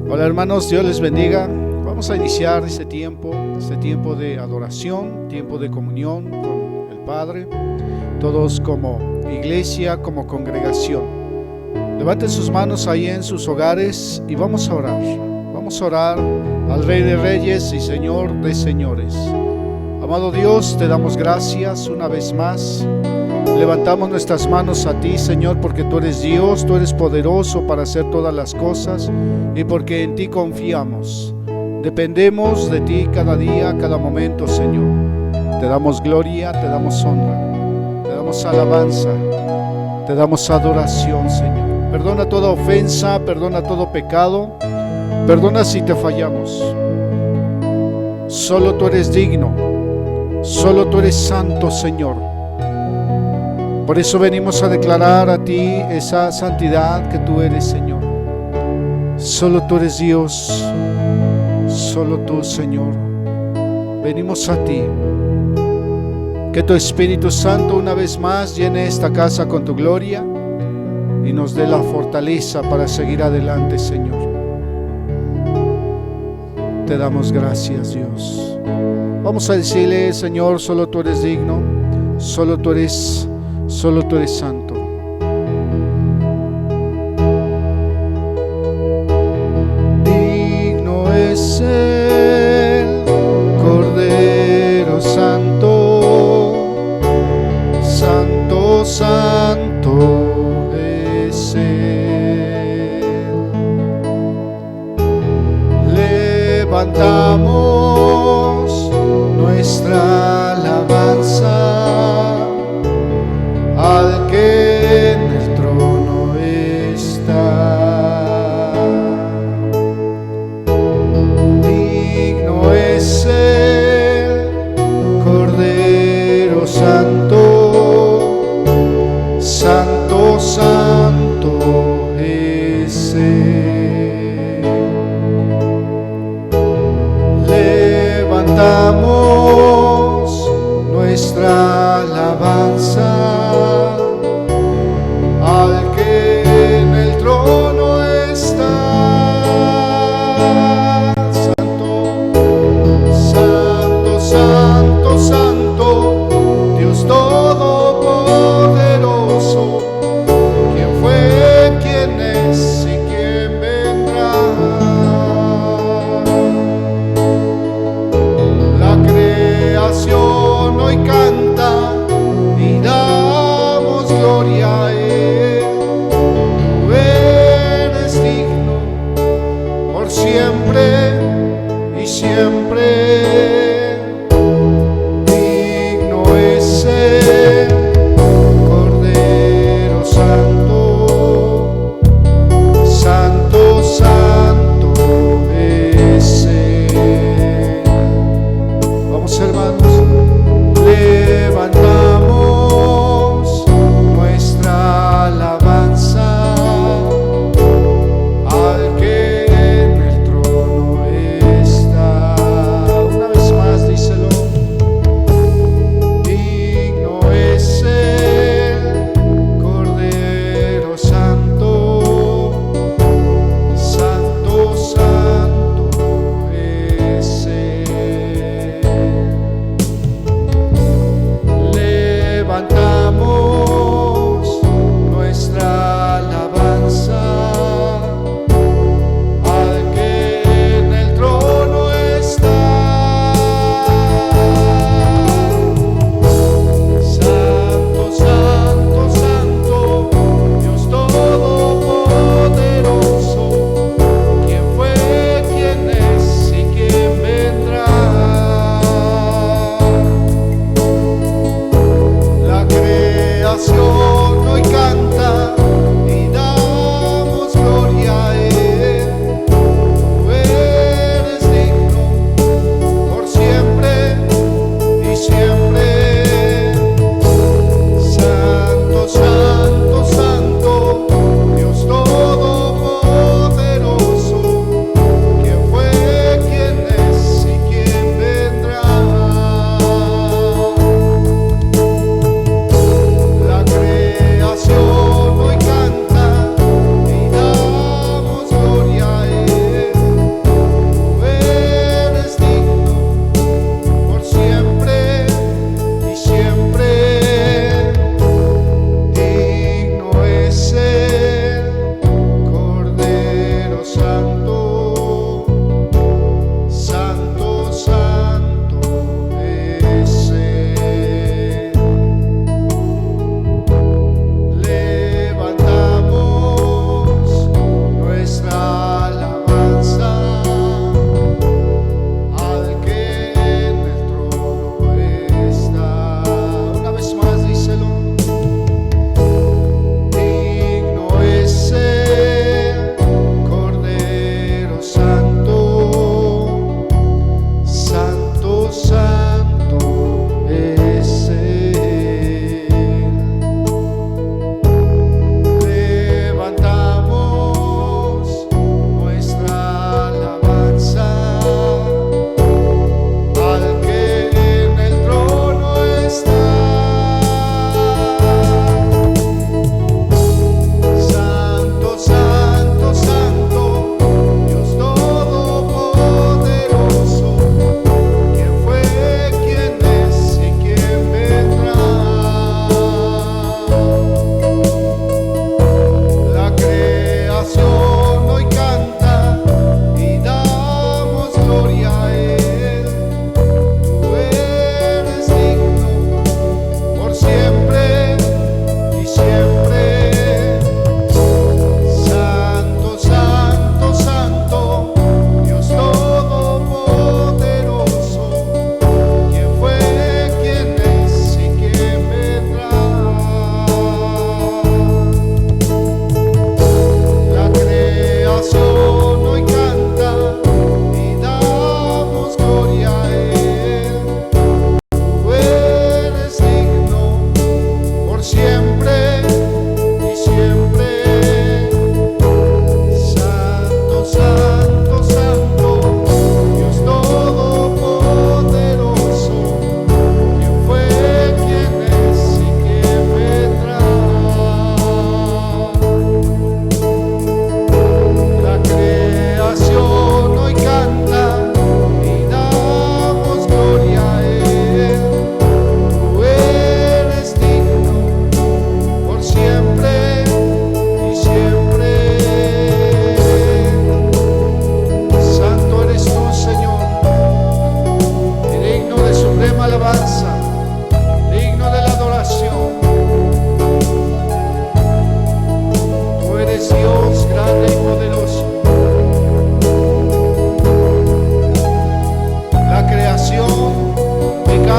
Hola hermanos, Dios les bendiga. Vamos a iniciar este tiempo de adoración, tiempo de comunión con el Padre, todos como iglesia, como congregación. Levanten sus manos ahí en sus hogares y vamos a orar. Vamos a orar al Rey de Reyes y Señor de Señores. Amado Dios, te damos gracias una vez más. Levantamos nuestras manos a ti, Señor, porque tú eres Dios, tú eres poderoso para hacer todas las cosas y porque en ti confiamos. Dependemos de ti cada día, cada momento, Señor. Te damos gloria, te damos honra, te damos alabanza, te damos adoración, Señor. Perdona toda ofensa, perdona todo pecado, perdona si te fallamos. Solo tú eres digno, solo tú eres santo, Señor. Por eso venimos a declarar a ti esa santidad que tú eres, Señor. Solo tú eres Dios, solo tú, Señor. Venimos a ti. Que tu Espíritu Santo una vez más llene esta casa con tu gloria y nos dé la fortaleza para seguir adelante, Señor. Te damos gracias, Dios. Vamos a decirle, Señor, solo tú eres digno, solo tú eres santo. Digno es el Cordero Santo, santo, santo es Él. Levantamos nuestra alabanza al que en el trono está. Digno es el Cordero Santo, santo, santo es Él. Levantamos nuestra alabanza al que en el trono está. Santo, santo, santo, santo, Dios todopoderoso. ¿Quién fue, quién es y quién vendrá? La creación hoy canta y damos gloria a Él. Tú eres digno por siempre y siempre. Digno es el Cordero Santo, santo, santo es Él. Vamos, hermanos. Levantamos nuestra alabanza al que en el trono está. Una vez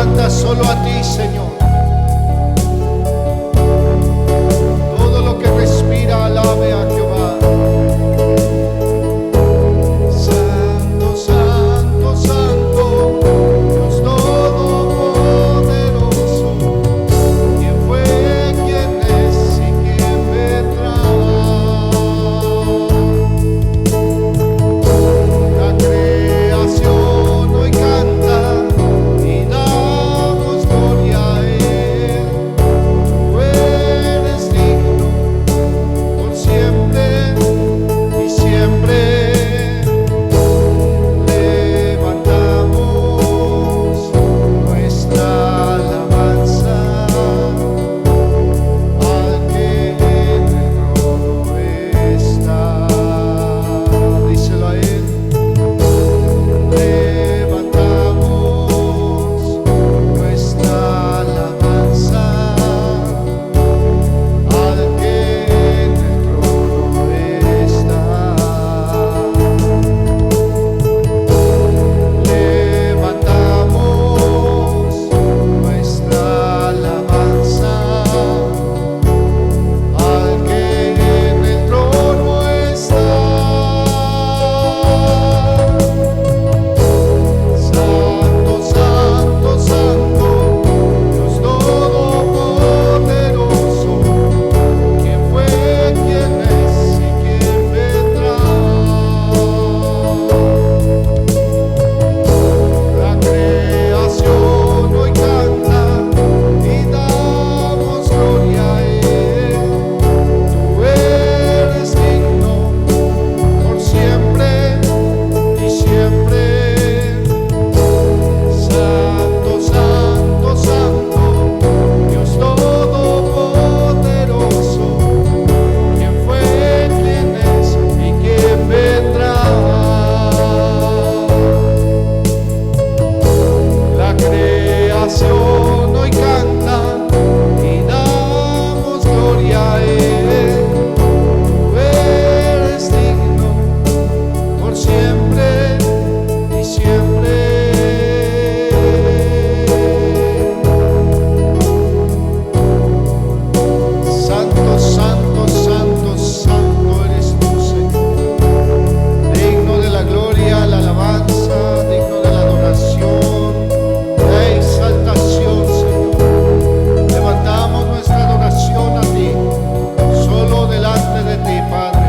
canta solo a ti, Señor. Todo lo que respira alabe a Jehová. Santo, santo, santo, Dios todopoderoso. ¿Quién fue, quién es y quién vendrá? La creación hoy canta y damos gloria a Él. Tú eres digno por siempre y siempre. Levantamos nuestra alabanza al que en el trono está. Díselo a Él. Levantamos nuestra alabanza al que en el trono está. Levantamos nuestra alabanza al que en el trono está. Santo, santo, santo, Dios todopoderoso. ¿Quién fue, quién es y quién vendrá? La creación hoy canta y damos gloria a Él. Tú eres digno por siempre y siempre. Santo, santo, santo, Dios todopoderoso. ¿Quién fue, quién es y quién vendrá? La creación hoy canta y damos gloria a Él. Tú eres digno por siempre y siempre. Santo, santo, santo, santo eres tú, Señor. Digno de la gloria, la alabanza, digno de la adoración, la exaltación, Señor. Levantamos nuestra adoración a ti, solo delante de ti, Padre.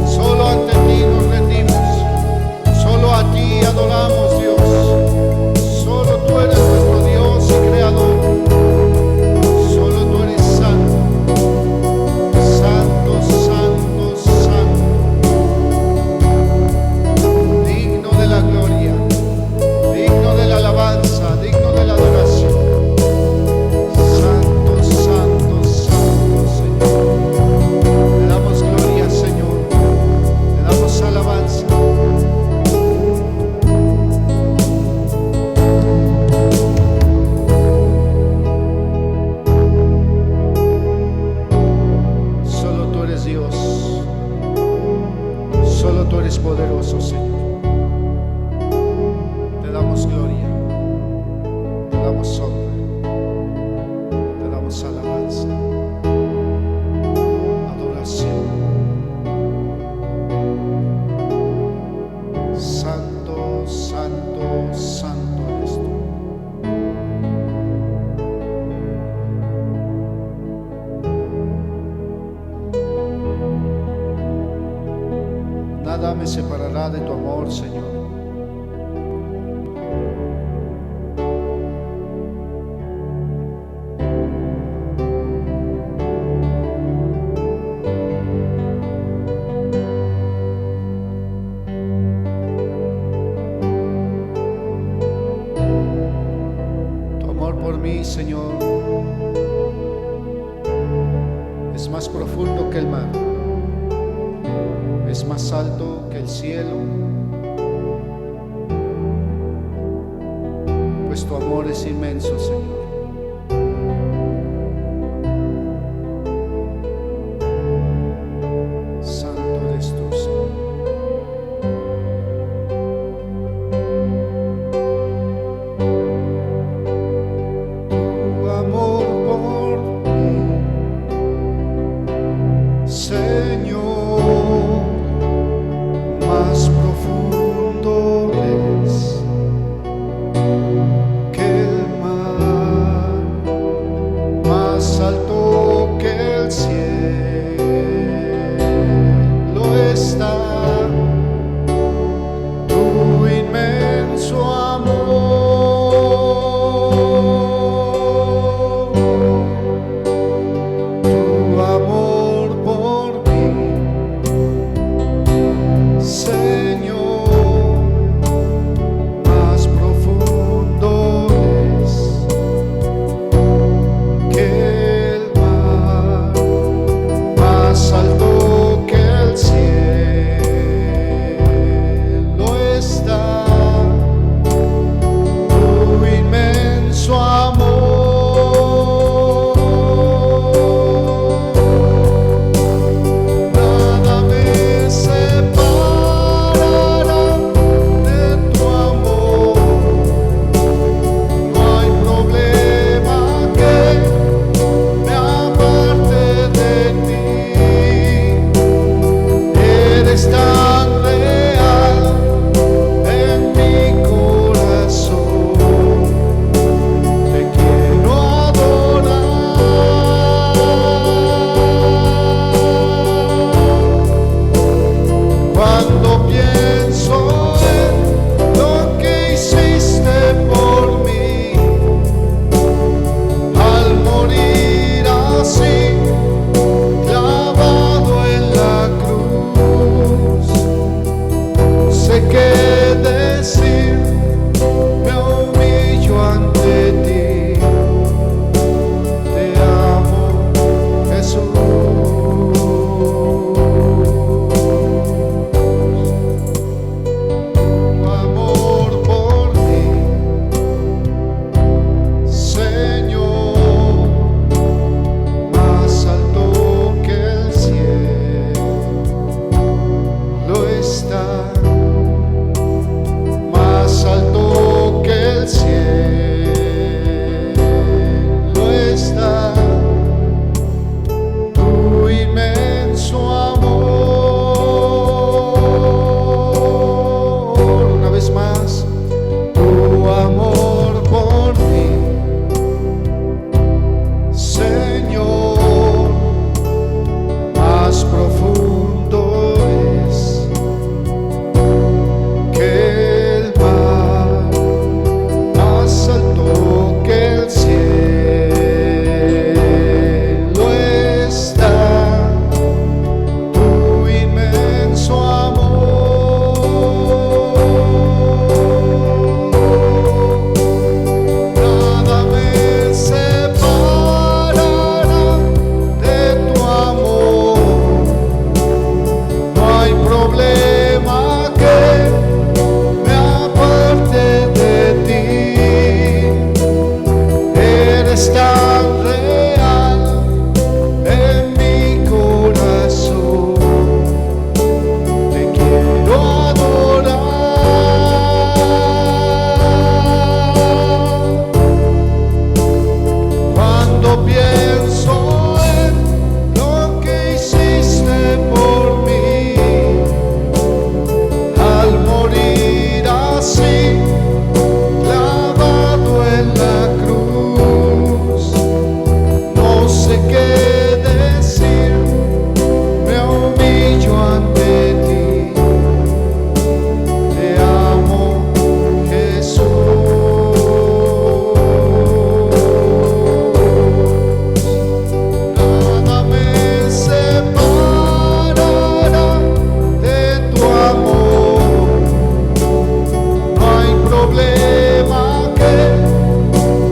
Solo ante ti nos rendimos, solo a ti adoramos, Dios. Solo tú eres nuestro Dios y Creador. Solo tú eres santo, santo, santo, santo. Digno de la gloria, digno de la alabanza, digno de la adoración. Santo, santo, santo, Señor. Le damos gloria, Señor. Le damos alabanza. Solo tú eres Dios. Solo tú eres poderoso, Señor. Te damos gloria. Te damos honra. Te damos alabanza. Adoración. Santo, santo, santo eres tú. Nada me separará de tu amor, Señor. Tu amor por mí, Señor, es más profundo que el mar. Es más alto que el cielo, pues tu amor es inmenso, Señor. Santo eres tú, Señor. cielo está tu inmenso amor. Una vez más, tu amor por mí, Señor, más profundo es que el mar, más alto que el cielo está tu inmenso amor. Nada me separará de tu amor, no hay problema que me aparte de ti. Eres tan real en mi corazón, te quiero adorar. Cuando pienso en lo que hiciste por mí, al morir así, clavado en la cruz, no sé qué decir, me humillo ante ti. Te amo, Jesús. Nada me separará de tu amor, no hay problema que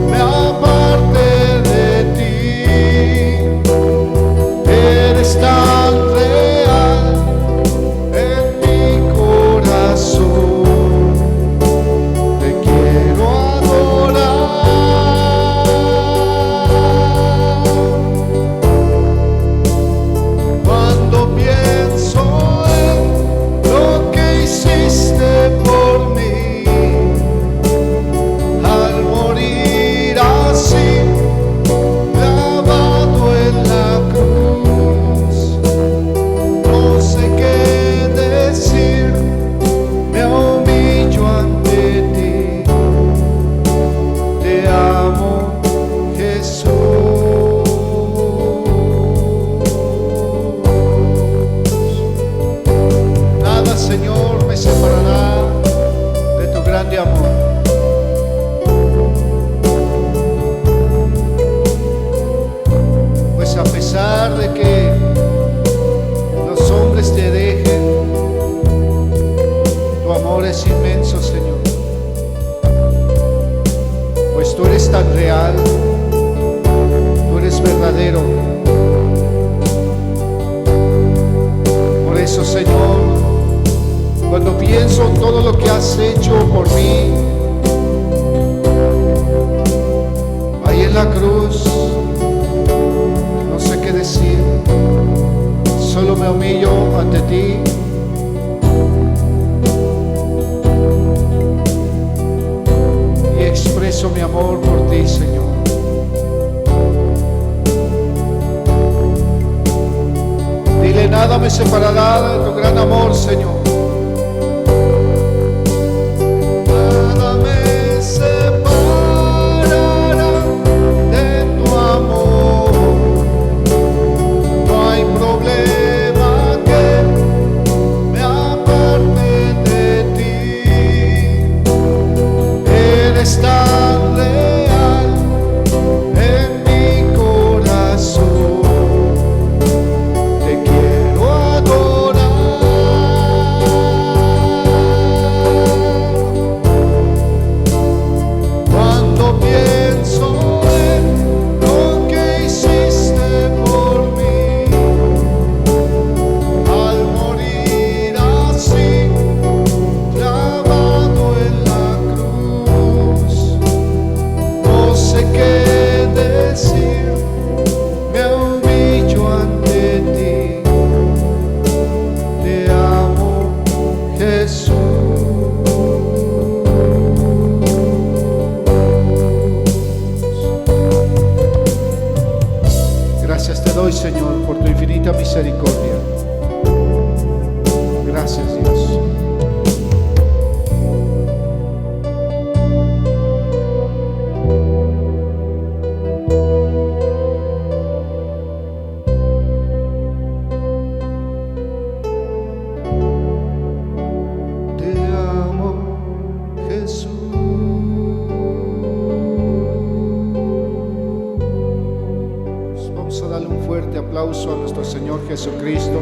me aparte de ti. Eres tan real en mi corazón, te quiero adorar. Cuando pienso en lo que hiciste por mí, al morir así, clavado en la cruz, no sé qué decir, me humillo ante ti. Te amo, Jesús. Nada, Señor, me separará de tu grande amor. Pues a pesar de que los hombres te dejen, tu amor es inmenso, Señor. Pues tú eres tan real, tú eres verdadero. Por eso, Señor, cuando pienso en todo lo que has hecho por mí, ahí en la cruz, no sé qué decir, solo me humillo ante ti. Y expreso mi amor por ti, Señor. Dile, nada me separará de tu gran amor, Señor. Nada me separará de tu amor, no hay problema que me aparte de ti. Eres tan real en mi corazón, te quiero Señor, por tu infinita misericordia. Gracias, Dios. A nuestro Señor Jesucristo.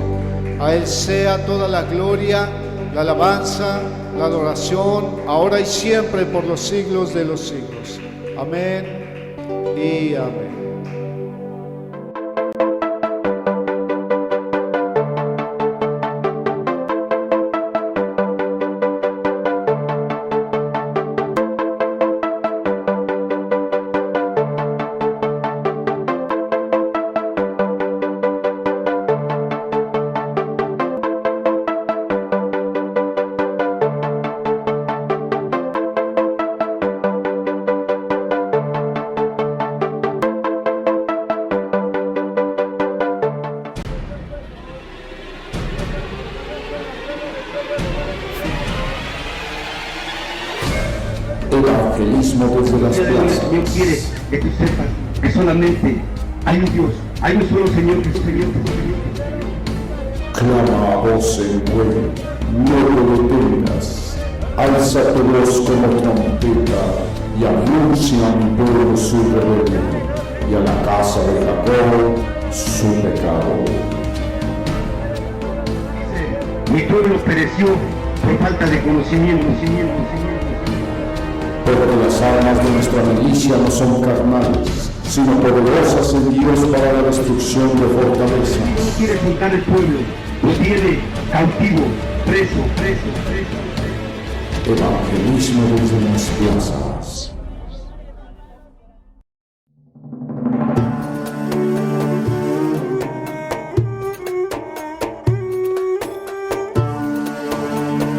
A Él sea toda la gloria, la alabanza, la adoración, ahora y siempre por los siglos de los siglos. Amén y amén. Evangelismo desde las plazas. El Señor quiere que tú sepas que solamente hay un Dios, hay un solo Señor, Jesucristo. Clama a voz en vuelo, no te detengas. Alza tu voz como trompeta y anuncia a mi pueblo su rebelión y a la casa de Jacob su pecado. Mi pueblo pereció por falta de conocimiento. Porque las armas de nuestra milicia no son carnales, sino poderosas en Dios para la destrucción de fortalezas. No quiere soltar el pueblo, lo tiene cautivo, preso. Evangelismo desde las plazas.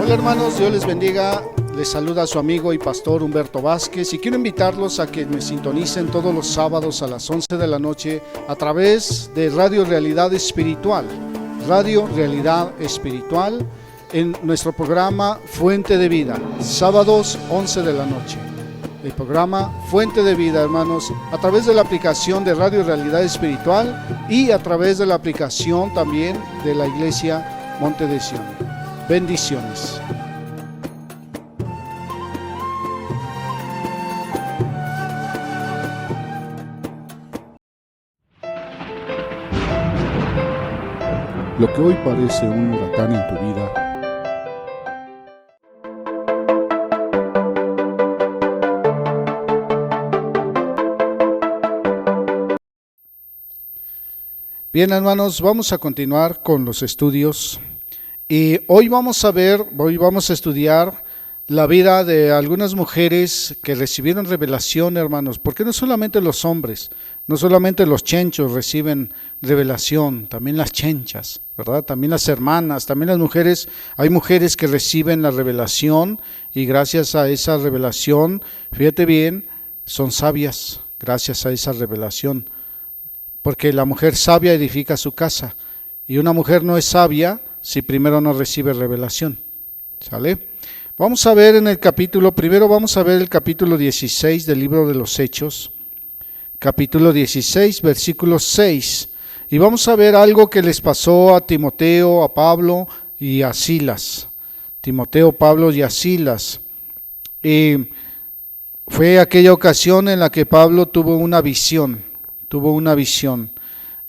Hola hermanos, Dios les bendiga. Les saluda su amigo y pastor Humberto Vázquez y quiero invitarlos a que me sintonicen todos los sábados a las 11 de la noche a través de Radio Realidad Espiritual. Radio Realidad Espiritual en nuestro programa Fuente de Vida, sábados 11 de la noche. El programa Fuente de Vida, hermanos, a través de la aplicación de Radio Realidad Espiritual y a través de la aplicación también de la Iglesia Monte de Sion. Bendiciones. Lo que hoy parece un huracán en tu vida, Bien, hermanos, vamos a continuar con los estudios y hoy vamos a estudiar la vida de algunas mujeres que recibieron revelación, hermanos, porque no solamente los hombres, no solamente los chenchos reciben revelación, también las chenchas, ¿verdad? También las hermanas, también las mujeres, hay mujeres que reciben la revelación y gracias a esa revelación, fíjate bien, son sabias gracias a esa revelación, porque la mujer sabia edifica su casa y una mujer no es sabia si primero no recibe revelación, ¿sale? Vamos a ver primero vamos a ver el capítulo 16 del libro de los Hechos, capítulo 16, versículo 6, y vamos a ver algo que les pasó a Timoteo, a Pablo y a Silas. Timoteo, Pablo y a Silas. Y fue aquella ocasión en la que Pablo tuvo una visión.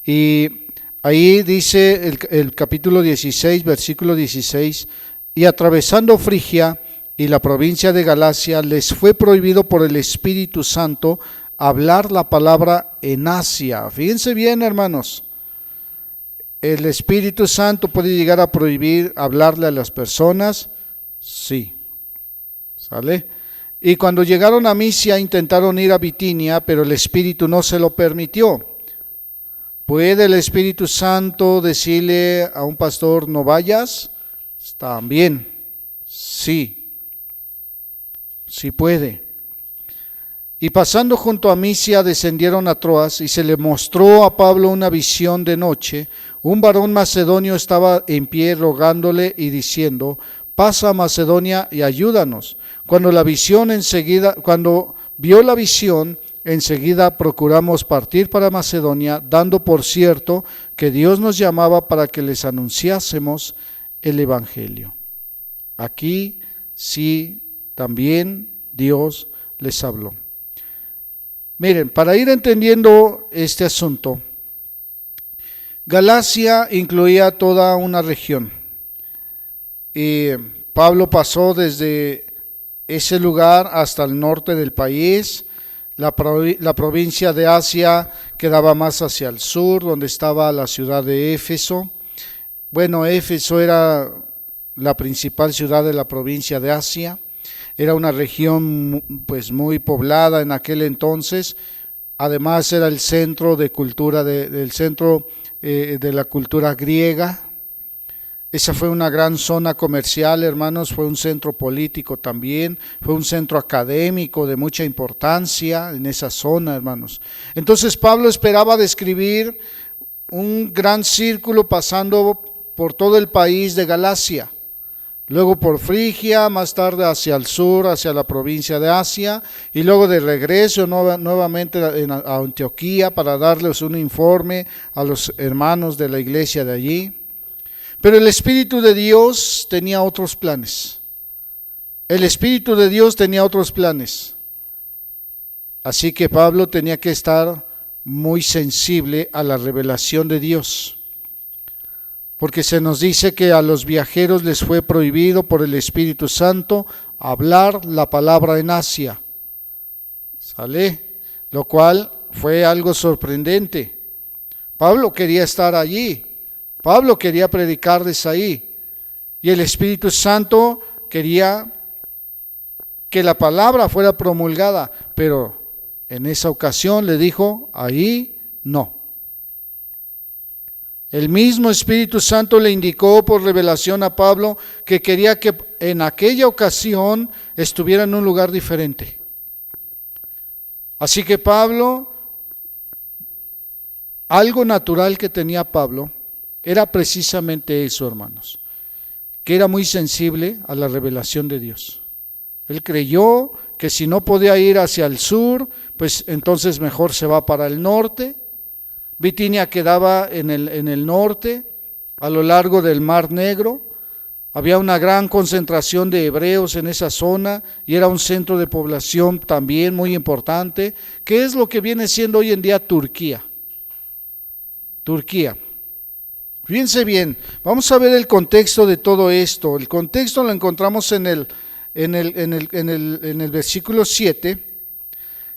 Y ahí dice el capítulo 16, versículo 16, y atravesando Frigia y la provincia de Galacia, les fue prohibido por el Espíritu Santo hablar la palabra en Asia. Fíjense bien, hermanos, ¿el Espíritu Santo puede llegar a prohibir hablarle a las personas? Sí. ¿Sale? Y cuando llegaron a Misia intentaron ir a Bitinia, pero el Espíritu no se lo permitió. ¿Puede el Espíritu Santo decirle a un pastor no vayas? También, sí puede. Y pasando junto a Misia descendieron a Troas, y se le mostró a Pablo una visión de noche. Un varón macedonio estaba en pie rogándole y diciendo: pasa a Macedonia y ayúdanos. Cuando vio la visión, enseguida procuramos partir para Macedonia, dando por cierto que Dios nos llamaba para que les anunciásemos el Evangelio. Aquí sí también Dios les habló. Miren, para ir entendiendo este asunto, Galacia incluía toda una región. Y Pablo pasó desde ese lugar hasta el norte del país. La provincia de Asia quedaba más hacia el sur, donde estaba la ciudad de Éfeso. Bueno, Éfeso era la principal ciudad de la provincia de Asia. Era una región pues muy poblada en aquel entonces. Además era el centro de cultura de la cultura griega. Esa fue una gran zona comercial, hermanos, fue un centro político también, fue un centro académico de mucha importancia en esa zona, hermanos. Entonces Pablo esperaba describir un gran círculo pasando por todo el país de Galacia, luego por Frigia, más tarde hacia el sur, hacia la provincia de Asia, y luego de regreso nuevamente a Antioquía para darles un informe a los hermanos de la iglesia de allí. Pero el Espíritu de Dios tenía otros planes. El Espíritu de Dios tenía otros planes. Así que Pablo tenía que estar muy sensible a la revelación de Dios. Porque se nos dice que a los viajeros les fue prohibido por el Espíritu Santo hablar la palabra en Asia. ¿Sale? Lo cual fue algo sorprendente. Pablo quería estar allí. Pablo quería predicarles ahí, y el Espíritu Santo quería que la palabra fuera promulgada, pero en esa ocasión le dijo: ahí no. El mismo Espíritu Santo le indicó por revelación a Pablo que quería que en aquella ocasión estuviera en un lugar diferente. Así que Pablo, algo natural que tenía Pablo, era precisamente eso, hermanos, que era muy sensible a la revelación de Dios. Él creyó que si no podía ir hacia el sur, pues entonces mejor se va para el norte. Bitinia quedaba en el norte, a lo largo del Mar Negro. Había una gran concentración de hebreos en esa zona y era un centro de población también muy importante, que es lo que viene siendo hoy en día Turquía. Fíjense bien, vamos a ver el contexto de todo esto. El contexto lo encontramos en el versículo 7,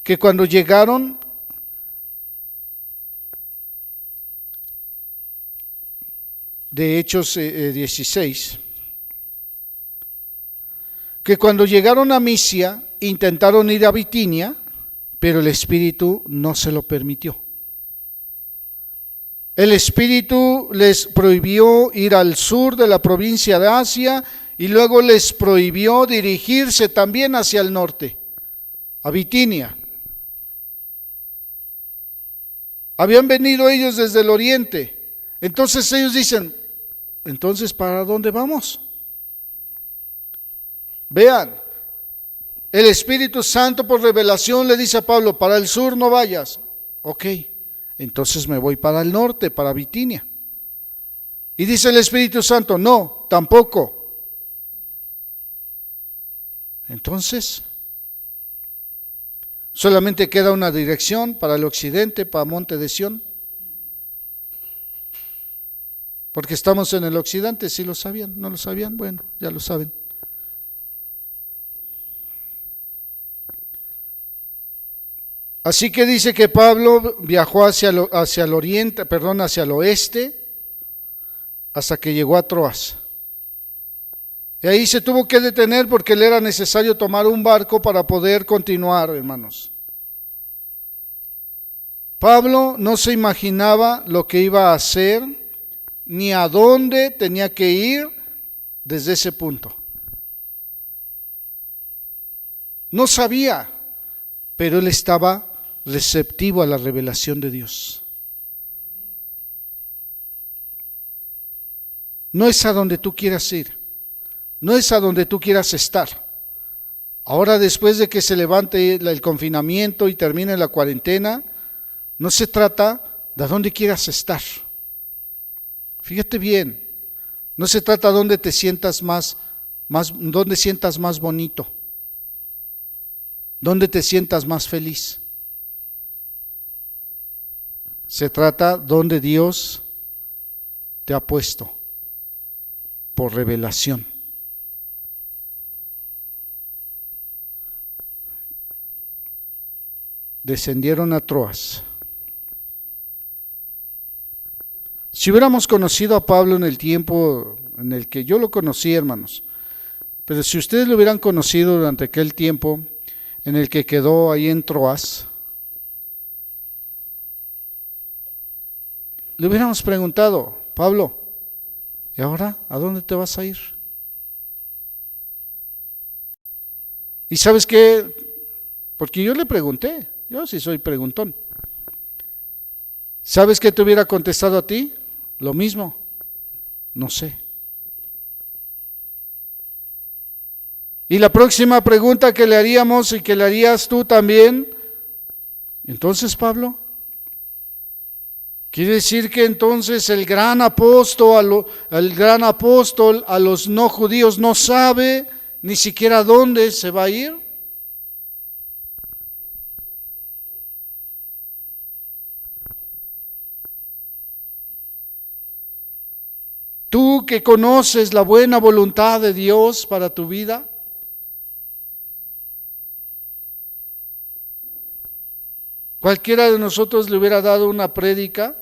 que cuando llegaron de Hechos 16, que cuando llegaron a Misia intentaron ir a Bitinia, pero el Espíritu no se lo permitió. El Espíritu les prohibió ir al sur de la provincia de Asia y luego les prohibió dirigirse también hacia el norte, a Bitinia. Habían venido ellos desde el oriente. Entonces ellos dicen: entonces, ¿para dónde vamos? Vean, el Espíritu Santo por revelación le dice a Pablo: para el sur no vayas. Ok. Entonces me voy para el norte, para Bitinia. Y dice el Espíritu Santo: no, tampoco. Entonces, solamente queda una dirección para el occidente, para Monte de Sión. Porque estamos en el occidente, ¿sí lo sabían? ¿No lo sabían? Bueno, ya lo saben. Así que dice que Pablo viajó hacia el oeste, hasta que llegó a Troas. Y ahí se tuvo que detener porque le era necesario tomar un barco para poder continuar, hermanos. Pablo no se imaginaba lo que iba a hacer, ni a dónde tenía que ir desde ese punto. No sabía. pero él estaba receptivo a la revelación de Dios. No es a donde tú quieras ir, no es a donde tú quieras estar. Ahora, después de que se levante el confinamiento y termine la cuarentena, no se trata de a dónde quieras estar. Fíjate bien, no se trata de dónde te sientas dónde sientas más bonito, dónde te sientas más feliz. Se trata donde Dios te ha puesto por revelación. Descendieron a Troas. Si hubiéramos conocido a Pablo en el tiempo en el que yo lo conocí, hermanos, pero si ustedes lo hubieran conocido durante aquel tiempo en el que quedó ahí en Troas, le hubiéramos preguntado: Pablo, ¿y ahora a dónde te vas a ir? ¿Y sabes qué? Porque yo le pregunté, yo sí soy preguntón. ¿Sabes qué te hubiera contestado a ti? Lo mismo, no sé. Y la próxima pregunta que le haríamos y que le harías tú también: entonces, Pablo, quiere decir que entonces el gran apóstol a los no judíos no sabe ni siquiera dónde se va a ir. Tú que conoces la buena voluntad de Dios para tu vida, cualquiera de nosotros le hubiera dado una prédica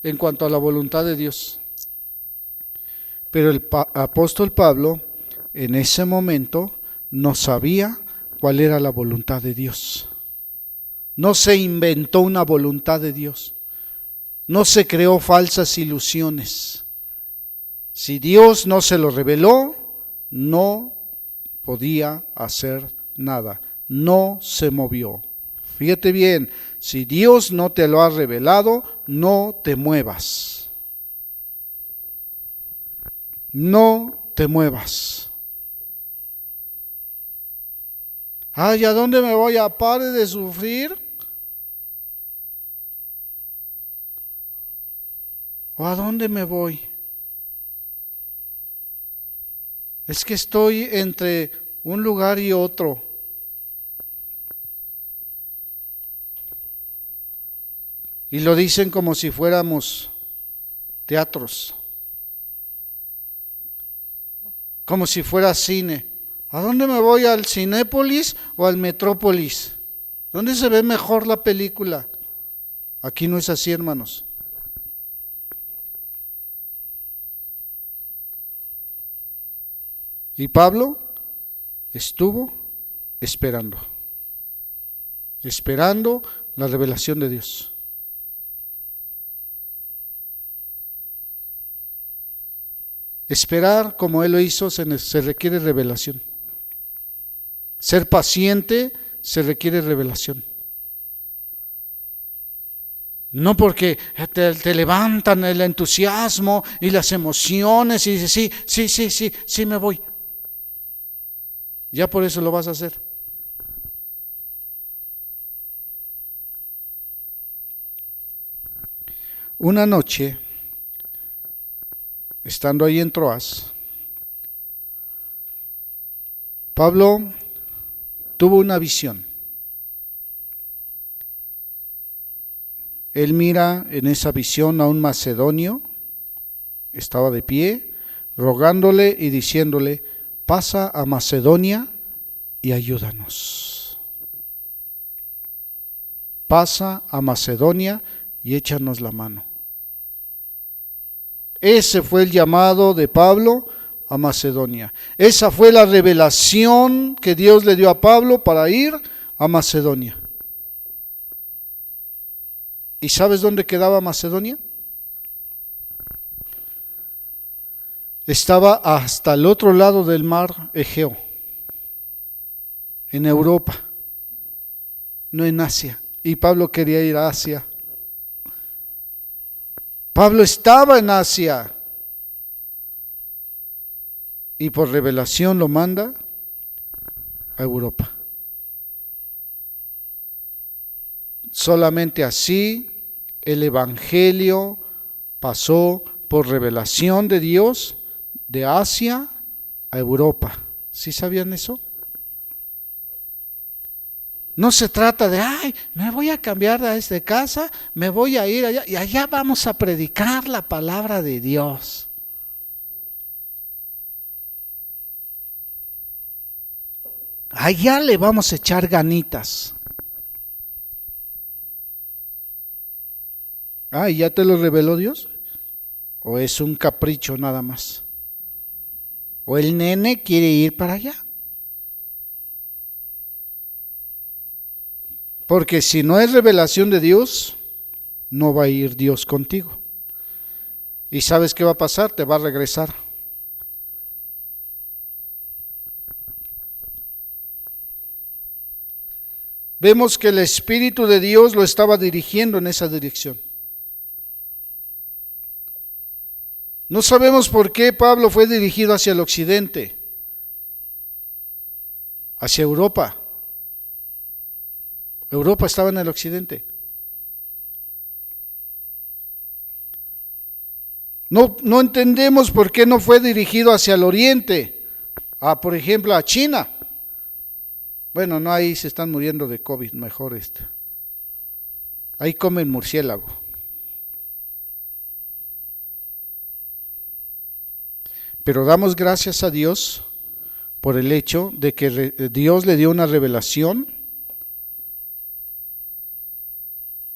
en cuanto a la voluntad de Dios. Pero el apóstol Pablo en ese momento no sabía cuál era la voluntad de Dios. No se inventó una voluntad de Dios. No se creó falsas ilusiones. Si Dios no se lo reveló, no podía hacer nada. No se movió. Fíjate bien, si Dios no te lo ha revelado, no te muevas. No te muevas. Ay, ¿a dónde me voy? ¿A pare de sufrir? ¿O a dónde me voy? Es que estoy entre un lugar y otro. Y lo dicen como si fuéramos teatros, como si fuera cine. ¿A dónde me voy? ¿Al Cinépolis o al Metrópolis? ¿Dónde se ve mejor la película? Aquí no es así, hermanos. Y Pablo estuvo esperando la revelación de Dios. Esperar como él lo hizo se requiere revelación. Ser paciente se requiere revelación. No porque te levantan el entusiasmo y las emociones y dices, sí, me voy. Ya por eso lo vas a hacer. Una noche, estando ahí en Troas, Pablo tuvo una visión. Él mira en esa visión a un macedonio, estaba de pie, rogándole y diciéndole: pasa a Macedonia y ayúdanos. Pasa a Macedonia y échanos la mano. Ese fue el llamado de Pablo a Macedonia. Esa fue la revelación que Dios le dio a Pablo para ir a Macedonia. ¿Y sabes dónde quedaba Macedonia? Estaba hasta el otro lado del mar Egeo, en Europa. no en Asia. Y Pablo quería ir a Asia. Pablo estaba en Asia. Y por revelación lo manda a Europa. Solamente así el Evangelio pasó por revelación de Dios de Asia a Europa. ¿Sí sabían eso? No se trata de, me voy a cambiar de casa, me voy a ir allá y allá vamos a predicar la palabra de Dios. Allá le vamos a echar ganitas. ¿Y ya te lo reveló Dios? ¿O es un capricho nada más? ¿O el nene quiere ir para allá? Porque si no es revelación de Dios, no va a ir Dios contigo. ¿Y sabes qué va a pasar? Te va a regresar. Vemos que el Espíritu de Dios lo estaba dirigiendo en esa dirección. No sabemos por qué Pablo fue dirigido hacia el occidente, hacia Europa. Europa estaba en el occidente. No entendemos por qué no fue dirigido hacia el oriente, por ejemplo, a China. Bueno, no, ahí se están muriendo de COVID, mejor ahí comen murciélago. Pero damos gracias a Dios por el hecho de que Dios le dio una revelación.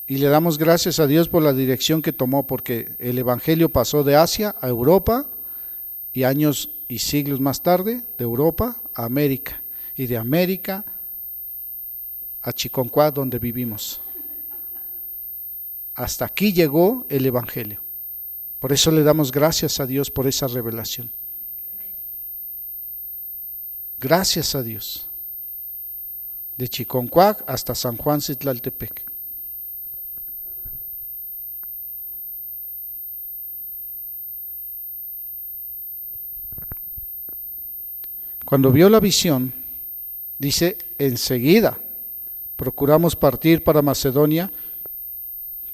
Y le damos gracias a Dios por la dirección que tomó, porque el Evangelio pasó de Asia a Europa y años y siglos más tarde, de Europa a América y de América a Chiconcuá, donde vivimos. Hasta aquí llegó el Evangelio. Por eso le damos gracias a Dios por esa revelación. Gracias a Dios. De Chiconcuá hasta San Juan Citlaltepec. Cuando vio la visión, dice, enseguida procuramos partir para Macedonia,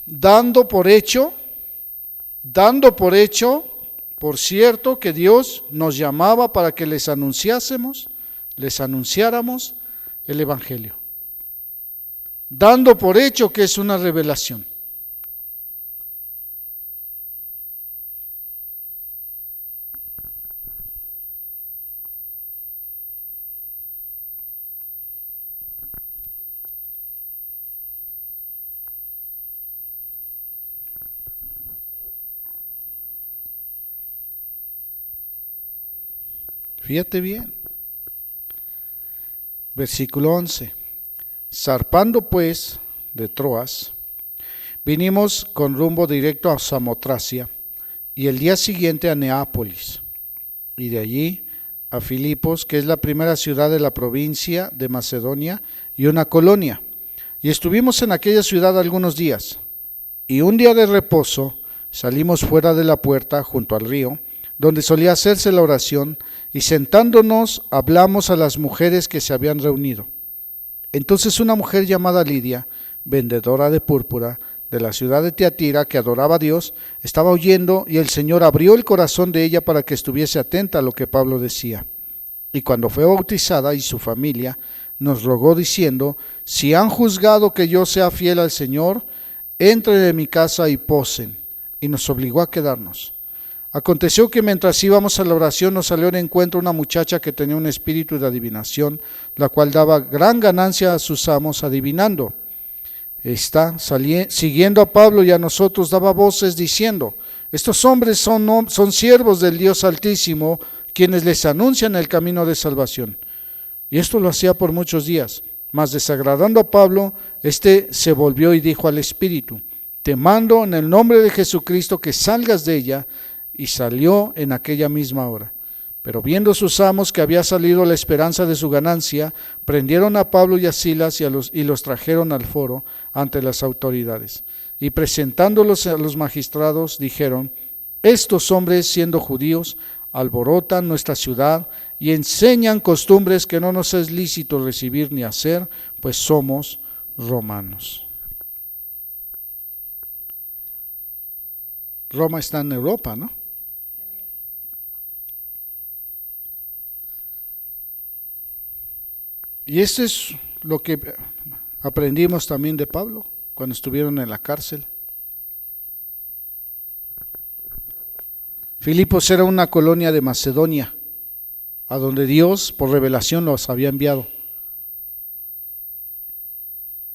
dando por hecho, por cierto, que Dios nos llamaba para que les anunciáramos el Evangelio. Dando por hecho que es una revelación. Fíjate bien. Versículo 11. Zarpando pues de Troas, vinimos con rumbo directo a Samotracia y el día siguiente a Neápolis y de allí a Filipos, que es la primera ciudad de la provincia de Macedonia y una colonia. Y estuvimos en aquella ciudad algunos días y un día de reposo salimos fuera de la puerta junto al río, donde solía hacerse la oración, y sentándonos hablamos a las mujeres que se habían reunido. Entonces una mujer llamada Lidia, vendedora de púrpura, de la ciudad de Tiatira, que adoraba a Dios, estaba oyendo, y el Señor abrió el corazón de ella para que estuviese atenta a lo que Pablo decía. Y cuando fue bautizada y su familia, nos rogó diciendo, si han juzgado que yo sea fiel al Señor, entren en mi casa y posen, y nos obligó a quedarnos. Aconteció que mientras íbamos a la oración nos salió en encuentro una muchacha que tenía un espíritu de adivinación, la cual daba gran ganancia a sus amos adivinando. Siguiendo a Pablo y a nosotros, daba voces diciendo, estos hombres son siervos del Dios Altísimo, quienes les anuncian el camino de salvación. Y esto lo hacía por muchos días. Mas desagradando a Pablo, se volvió y dijo al espíritu, te mando en el nombre de Jesucristo que salgas de ella, y salió en aquella misma hora. Pero viendo sus amos que había salido la esperanza de su ganancia, prendieron a Pablo y a Silas y los trajeron al foro ante las autoridades. Y presentándolos a los magistrados, dijeron: estos hombres, siendo judíos, alborotan nuestra ciudad y enseñan costumbres que no nos es lícito recibir ni hacer, pues somos romanos. Roma está en Europa, ¿no? Y esto es lo que aprendimos también de Pablo cuando estuvieron en la cárcel. Filipos era una colonia de Macedonia, a donde Dios por revelación los había enviado.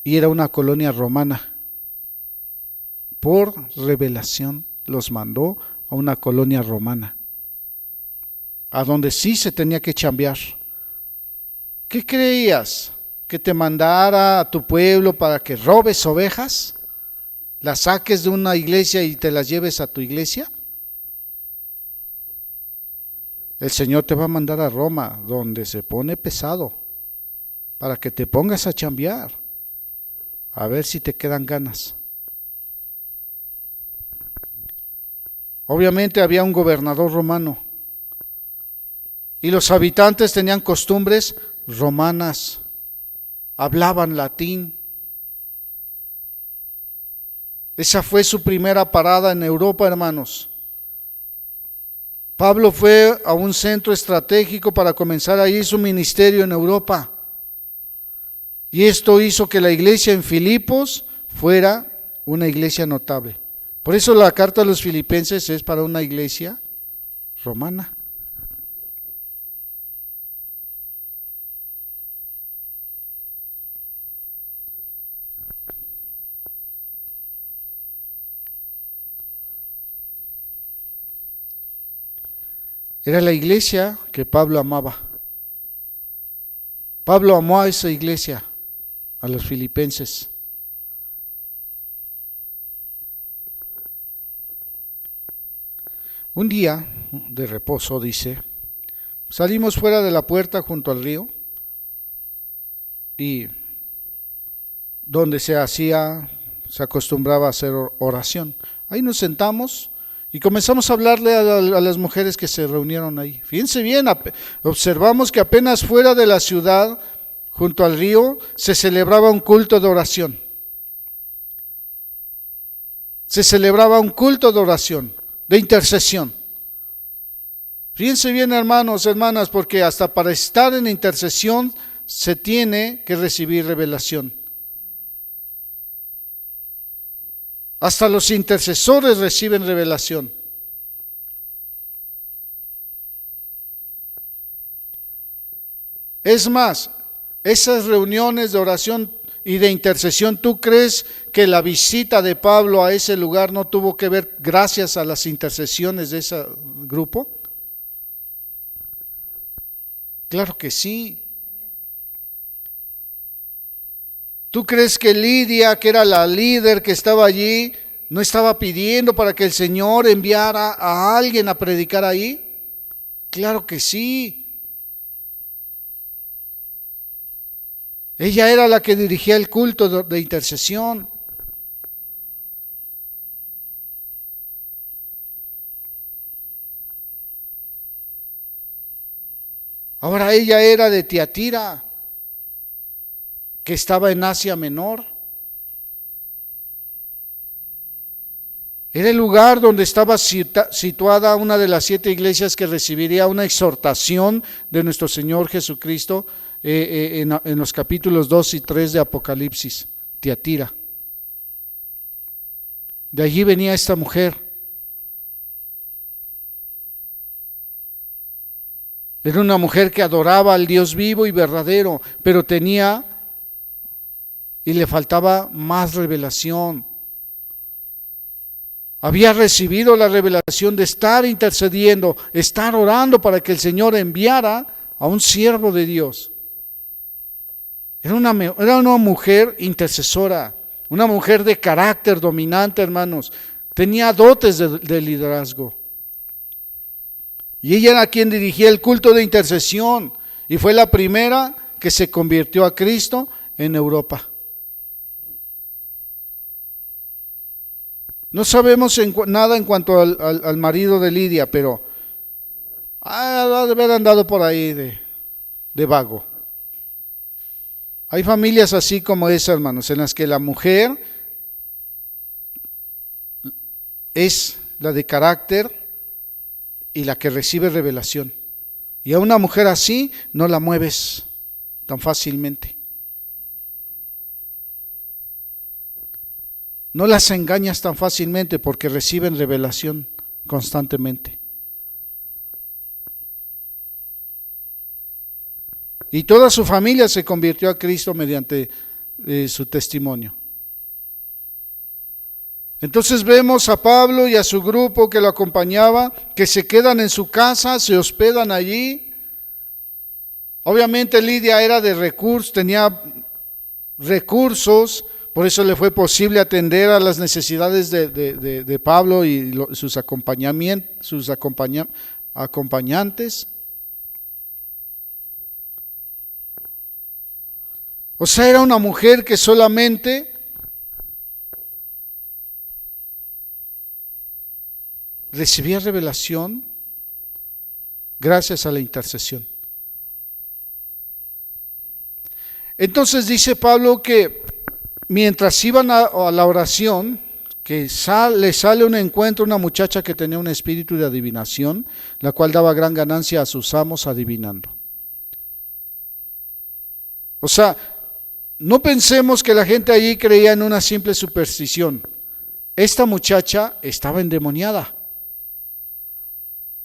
Y era una colonia romana. Por revelación los mandó a una colonia romana, a donde sí se tenía que chambear. ¿Qué creías? ¿Que te mandara a tu pueblo para que robes ovejas? ¿Las saques de una iglesia y te las lleves a tu iglesia? El Señor te va a mandar a Roma, donde se pone pesado, para que te pongas a chambear, a ver si te quedan ganas. Obviamente había un gobernador romano, y los habitantes tenían costumbres romanas, hablaban latín. Esa fue su primera parada en Europa, hermanos. Pablo fue a un centro estratégico para comenzar ahí su ministerio en Europa. Y esto hizo que la iglesia en Filipos fuera una iglesia notable. Por eso la carta a los filipenses es para una iglesia romana. Era la iglesia que Pablo amaba. Pablo amó a esa iglesia, a los filipenses. Un día de reposo, dice, salimos fuera de la puerta junto al río, y donde se acostumbraba a hacer oración. Ahí nos sentamos y comenzamos a hablarle a las mujeres que se reunieron ahí. Fíjense bien, observamos que apenas fuera de la ciudad, junto al río, se celebraba un culto de oración. Se celebraba un culto de oración, de intercesión. Fíjense bien, hermanos, hermanas, porque hasta para estar en intercesión se tiene que recibir revelación. Hasta los intercesores reciben revelación. Es más, esas reuniones de oración y de intercesión, ¿tú crees que la visita de Pablo a ese lugar no tuvo que ver gracias a las intercesiones de ese grupo? Claro que sí. ¿Tú crees que Lidia, que era la líder que estaba allí, no estaba pidiendo para que el Señor enviara a alguien a predicar ahí? Claro que sí. Ella era la que dirigía el culto de intercesión. Ahora ella era de Tiatira, que estaba en Asia Menor. Era el lugar donde estaba situada una de las 7 iglesias que recibiría una exhortación de nuestro Señor Jesucristo en los capítulos 2 y 3 de Apocalipsis, Tiatira. De allí venía esta mujer. Era una mujer que adoraba al Dios vivo y verdadero, pero tenía y le faltaba más revelación. Había recibido la revelación de estar intercediendo, estar orando para que el Señor enviara a un siervo de Dios. Era una mujer intercesora, una mujer de carácter dominante, hermanos. Tenía dotes de liderazgo. Y ella era quien dirigía el culto de intercesión y fue la primera que se convirtió a Cristo en Europa. No sabemos nada en cuanto al marido de Lidia, pero ha de haber andado por ahí de vago. Hay familias así como esa, hermanos, en las que la mujer es la de carácter y la que recibe revelación. Y a una mujer así no la mueves tan fácilmente. No las engañas tan fácilmente porque reciben revelación constantemente. Y toda su familia se convirtió a Cristo mediante su testimonio. Entonces vemos a Pablo y a su grupo que lo acompañaba, que se quedan en su casa, se hospedan allí. Obviamente Lidia era de recursos, tenía recursos, por eso le fue posible atender a las necesidades de Pablo y sus acompañantes. O sea, era una mujer que solamente recibía revelación gracias a la intercesión. Entonces dice Pablo que mientras iban a la oración, que le sale un encuentro una muchacha que tenía un espíritu de adivinación, la cual daba gran ganancia a sus amos adivinando. O sea, no pensemos que la gente allí creía en una simple superstición. Esta muchacha estaba endemoniada.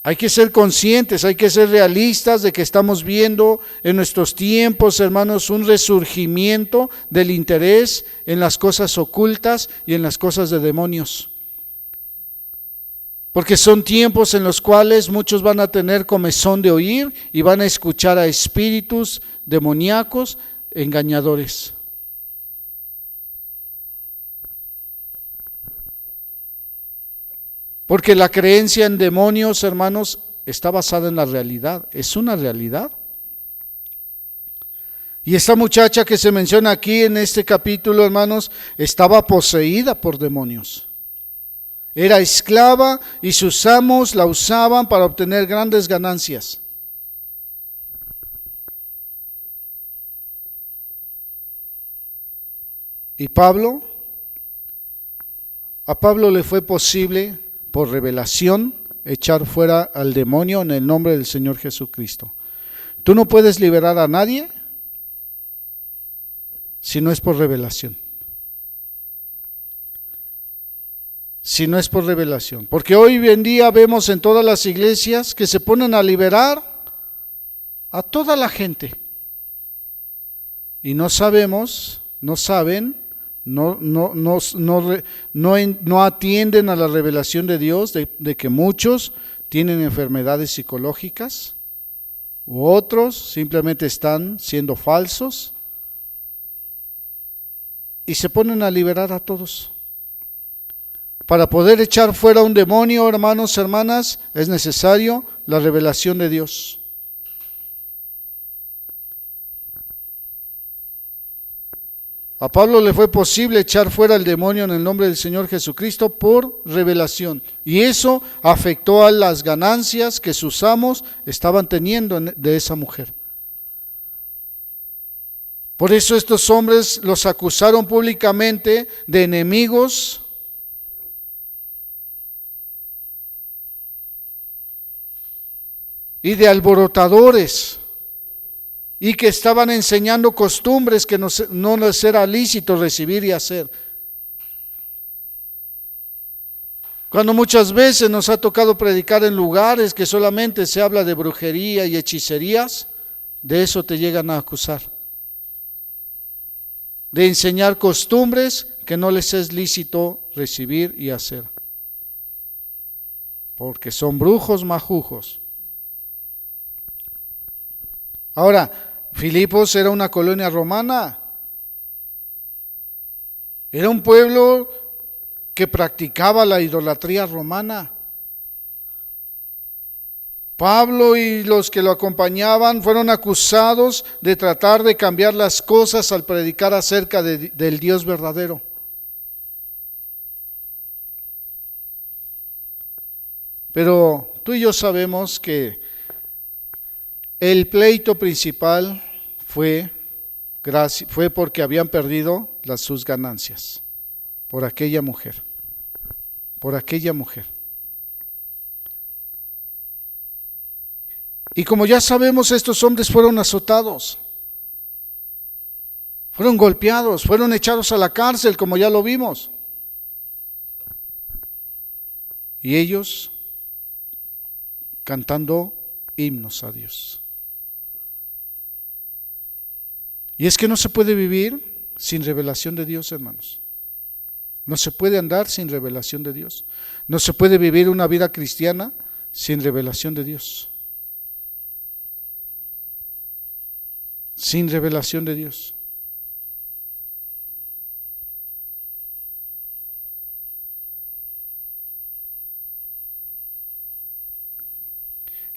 Hay que ser conscientes, hay que ser realistas de que estamos viendo en nuestros tiempos, hermanos, un resurgimiento del interés en las cosas ocultas y en las cosas de demonios. Porque son tiempos en los cuales muchos van a tener comezón de oír y van a escuchar a espíritus demoníacos engañadores. Porque la creencia en demonios, hermanos, está basada en la realidad, es una realidad. Y esta muchacha que se menciona aquí en este capítulo, hermanos, estaba poseída por demonios. Era esclava y sus amos la usaban para obtener grandes ganancias. Y a Pablo le fue posible, por revelación, echar fuera al demonio en el nombre del Señor Jesucristo. Tú no puedes liberar a nadie si no es por revelación. Si no es por revelación. Porque hoy en día vemos en todas las iglesias que se ponen a liberar a toda la gente. Y no saben, no atienden a la revelación de Dios de que muchos tienen enfermedades psicológicas u otros simplemente están siendo falsos y se ponen a liberar a todos. Para poder echar fuera un demonio, hermanos, hermanas, es necesario la revelación de Dios. A Pablo le fue posible echar fuera el demonio en el nombre del Señor Jesucristo por revelación. Y eso afectó a las ganancias que sus amos estaban teniendo de esa mujer. Por eso estos hombres los acusaron públicamente de enemigos y de alborotadores, y que estaban enseñando costumbres que no les era lícito recibir y hacer. Cuando muchas veces nos ha tocado predicar en lugares que solamente se habla de brujería y hechicerías, de eso te llegan a acusar. De enseñar costumbres que no les es lícito recibir y hacer. Porque son brujos majujos. Ahora, Filipos era una colonia romana. Era un pueblo que practicaba la idolatría romana. Pablo y los que lo acompañaban fueron acusados de tratar de cambiar las cosas al predicar acerca del Dios verdadero. Pero tú y yo sabemos que el pleito principal fue porque habían perdido sus ganancias por aquella mujer. Y como ya sabemos, estos hombres fueron azotados, fueron golpeados, fueron echados a la cárcel, como ya lo vimos. Y ellos cantando himnos a Dios. Y es que no se puede vivir sin revelación de Dios, hermanos. No se puede andar sin revelación de Dios. No se puede vivir una vida cristiana sin revelación de Dios. Sin revelación de Dios.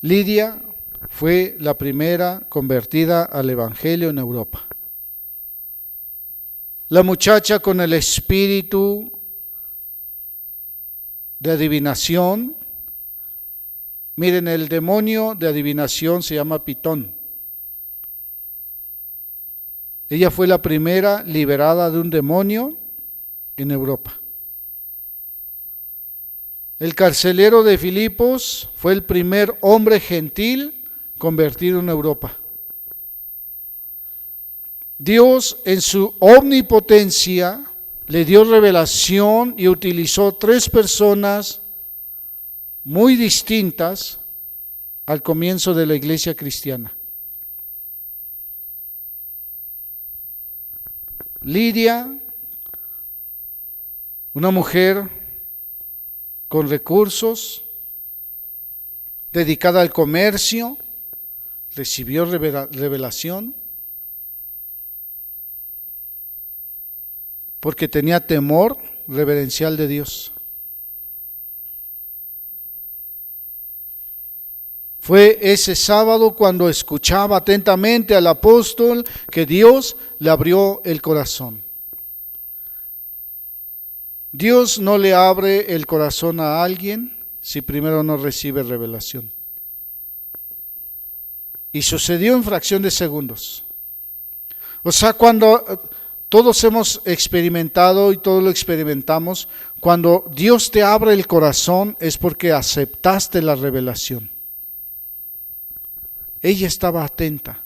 Lidia fue la primera convertida al Evangelio en Europa. La muchacha con el espíritu de adivinación. Miren, el demonio de adivinación se llama Pitón. Ella fue la primera liberada de un demonio en Europa. El carcelero de Filipos fue el primer hombre gentil convertido en Europa. Dios en su omnipotencia le dio revelación y utilizó 3 personas muy distintas al comienzo de la iglesia cristiana. Lidia, una mujer con recursos, dedicada al comercio, recibió revelación porque tenía temor reverencial de Dios. Fue ese sábado cuando escuchaba atentamente al apóstol que Dios le abrió el corazón. Dios no le abre el corazón a alguien si primero no recibe revelación. Y sucedió en fracción de segundos. O sea, cuando todos hemos experimentado y todos lo experimentamos, cuando Dios te abre el corazón es porque aceptaste la revelación. Ella estaba atenta.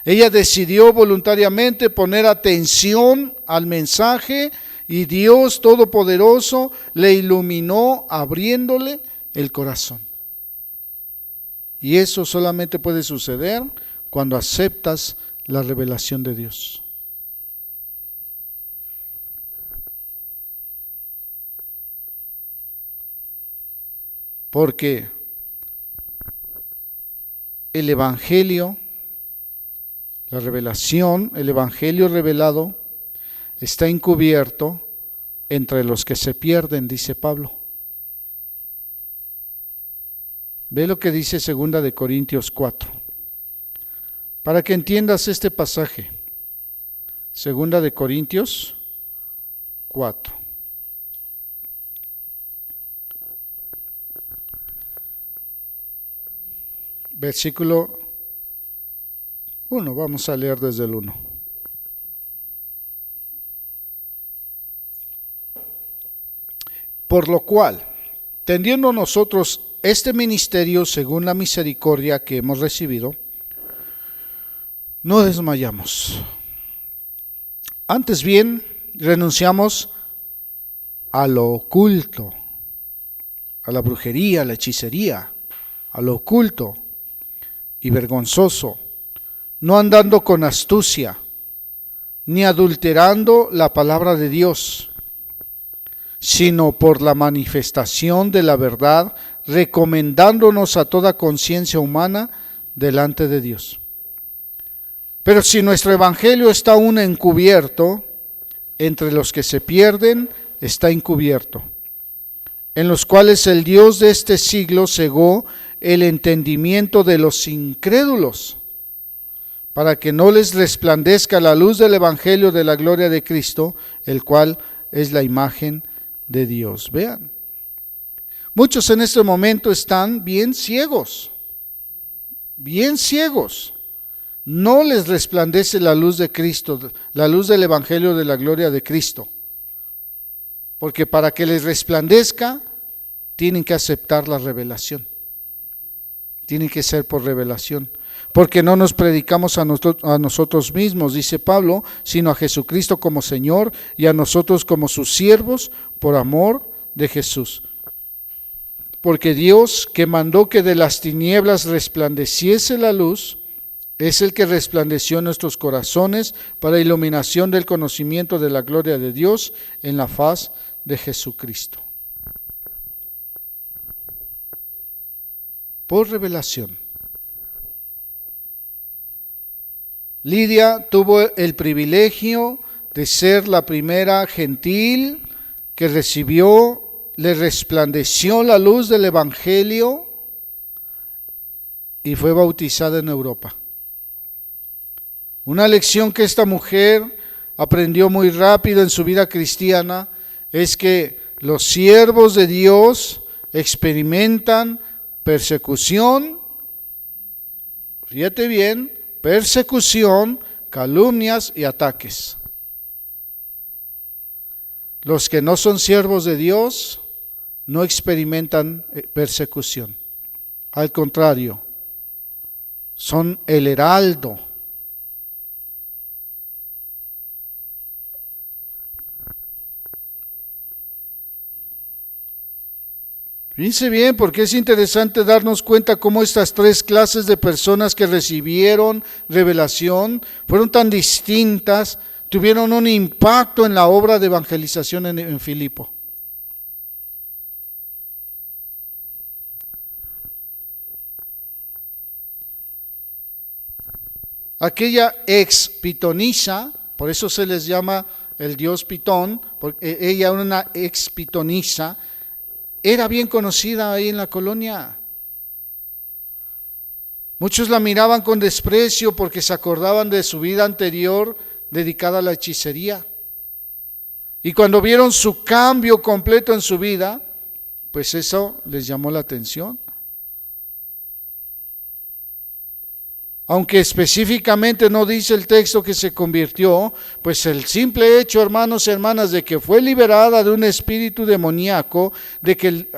Ella decidió voluntariamente poner atención al mensaje y Dios Todopoderoso le iluminó abriéndole el corazón. Y eso solamente puede suceder cuando aceptas la revelación de Dios. Porque el Evangelio, la revelación, el Evangelio revelado está encubierto entre los que se pierden, dice Pablo. Ve lo que dice 2 de Corintios 4. Para que entiendas este pasaje. 2 de Corintios 4. Versículo 1, vamos a leer desde el 1. Por lo cual, teniendo nosotros este ministerio según la misericordia que hemos recibido, no desmayamos. Antes bien, renunciamos a lo oculto, a la brujería, a la hechicería, a lo oculto y vergonzoso, no andando con astucia, ni adulterando la palabra de Dios, sino por la manifestación de la verdad, recomendándonos a toda conciencia humana delante de Dios. Pero si nuestro evangelio está aún encubierto, entre los que se pierden está encubierto, en los cuales el Dios de este siglo cegó el entendimiento de los incrédulos, para que no les resplandezca la luz del evangelio de la gloria de Cristo, el cual es la imagen de Dios. Vean, muchos en este momento están bien ciegos, bien ciegos. No les resplandece la luz de Cristo, la luz del evangelio de la gloria de Cristo. Porque para que les resplandezca, tienen que aceptar la revelación. Tiene que ser por revelación. Porque no nos predicamos a nosotros mismos, dice Pablo, sino a Jesucristo como Señor y a nosotros como sus siervos por amor de Jesús. Porque Dios, que mandó que de las tinieblas resplandeciese la luz, es el que resplandeció en nuestros corazones para iluminación del conocimiento de la gloria de Dios en la faz de Jesucristo. Por revelación. Lidia tuvo el privilegio de ser la primera gentil que le resplandeció la luz del evangelio y fue bautizada en Europa. Una lección que esta mujer aprendió muy rápido en su vida cristiana es que los siervos de Dios experimentan persecución, fíjate bien, persecución, calumnias y ataques. Los que no son siervos de Dios no experimentan persecución. Al contrario, son el heraldo. Fíjense bien, porque es interesante darnos cuenta cómo estas tres clases de personas que recibieron revelación fueron tan distintas, tuvieron un impacto en la obra de evangelización en Filipo. Aquella ex pitonisa, por eso se les llama el dios Pitón, porque ella era una ex pitonisa, era bien conocida ahí en la colonia. Muchos la miraban con desprecio porque se acordaban de su vida anterior dedicada a la hechicería. Y cuando vieron su cambio completo en su vida, pues eso les llamó la atención. Aunque específicamente no dice el texto que se convirtió, pues el simple hecho, hermanos y hermanas, de que fue liberada de un espíritu demoníaco, de que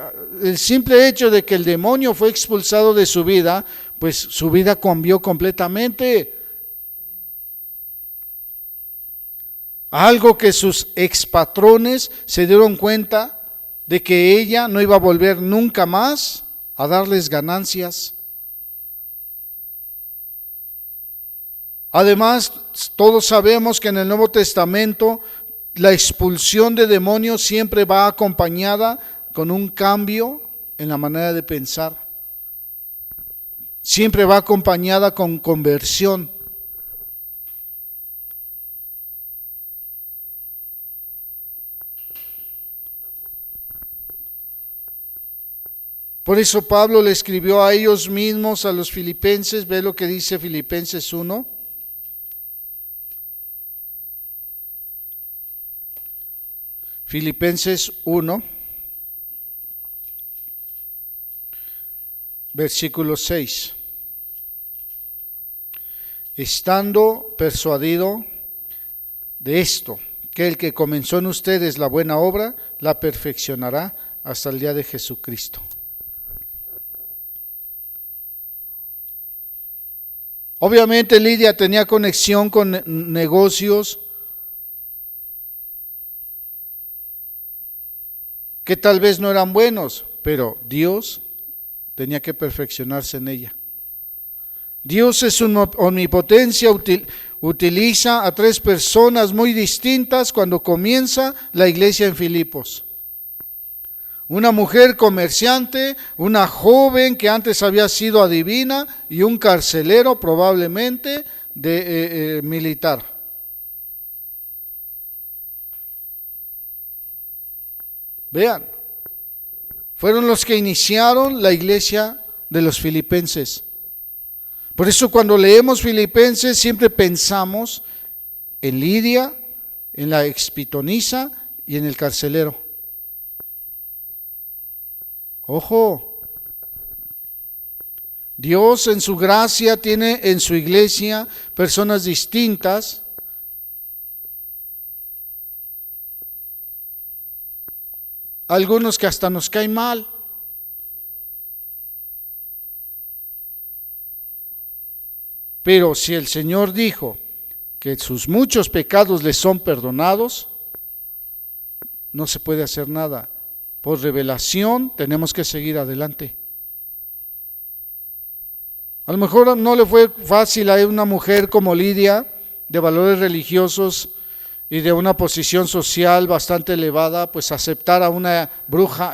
el simple hecho de que el demonio fue expulsado de su vida, pues su vida cambió completamente. Algo que sus expatrones se dieron cuenta de que ella no iba a volver nunca más a darles ganancias. Además, todos sabemos que en el Nuevo Testamento la expulsión de demonios siempre va acompañada con un cambio en la manera de pensar. Siempre va acompañada con conversión. Por eso Pablo le escribió a ellos mismos, a los filipenses, ve lo que dice Filipenses 1. Filipenses 1, versículo 6. Estando persuadido de esto, que el que comenzó en ustedes la buena obra, la perfeccionará hasta el día de Jesucristo. Obviamente Lidia tenía conexión con negocios que tal vez no eran buenos, pero Dios tenía que perfeccionarse en ella. Dios es una omnipotencia, utiliza a tres personas muy distintas cuando comienza la iglesia en Filipos. Una mujer comerciante, una joven que antes había sido adivina y un carcelero probablemente militar. Vean, fueron los que iniciaron la iglesia de los filipenses. Por eso cuando leemos Filipenses siempre pensamos en Lidia, en la expitonisa y en el carcelero. Ojo, Dios en su gracia tiene en su iglesia personas distintas. Algunos que hasta nos caen mal. Pero si el Señor dijo que sus muchos pecados les son perdonados, no se puede hacer nada. Por revelación tenemos que seguir adelante. A lo mejor no le fue fácil a una mujer como Lidia, de valores religiosos y de una posición social bastante elevada, pues aceptar a una bruja,